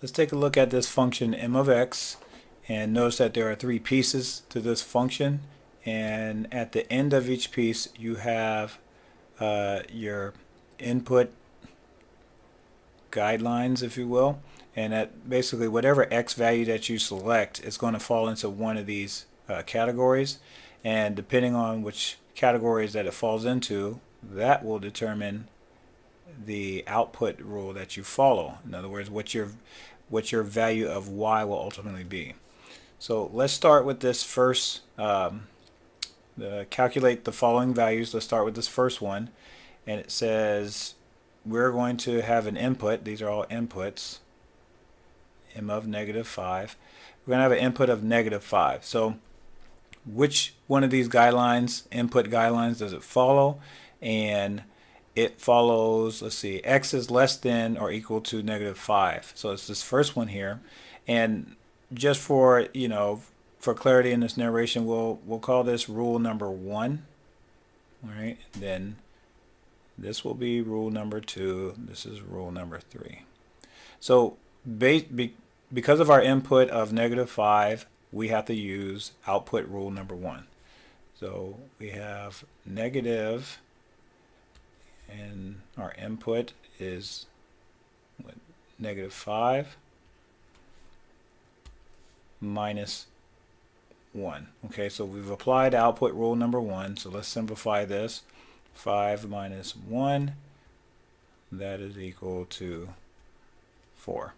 Let's take a look at this function m of x, and notice that there are three pieces to this function, and at the end of each piece you have your input guidelines, if you will, and that basically whatever x value that you select is going to fall into one of these categories, and depending on which categories that it falls into, that will determine the output rule that you follow. In other words, what your value of y will ultimately be. So let's start with this first, calculate the following values. Let's start with this first one, and it says we're going to have an input. These are all inputs, m of -5. We're going to have an input of -5. So which one of these guidelines, input guidelines, does it follow? And it follows, let's see, x is less than or equal to -5. So it's this first one here. And just for, for clarity in this narration, we'll call this rule number 1. All right, and then this will be rule number 2. This is rule number 3. So because of our input of -5, we have to use output rule number 1. So we have negative, and our input is -5 minus 1. Okay, so we've applied output rule number 1. So let's simplify this. 5 minus 1, that is equal to 4.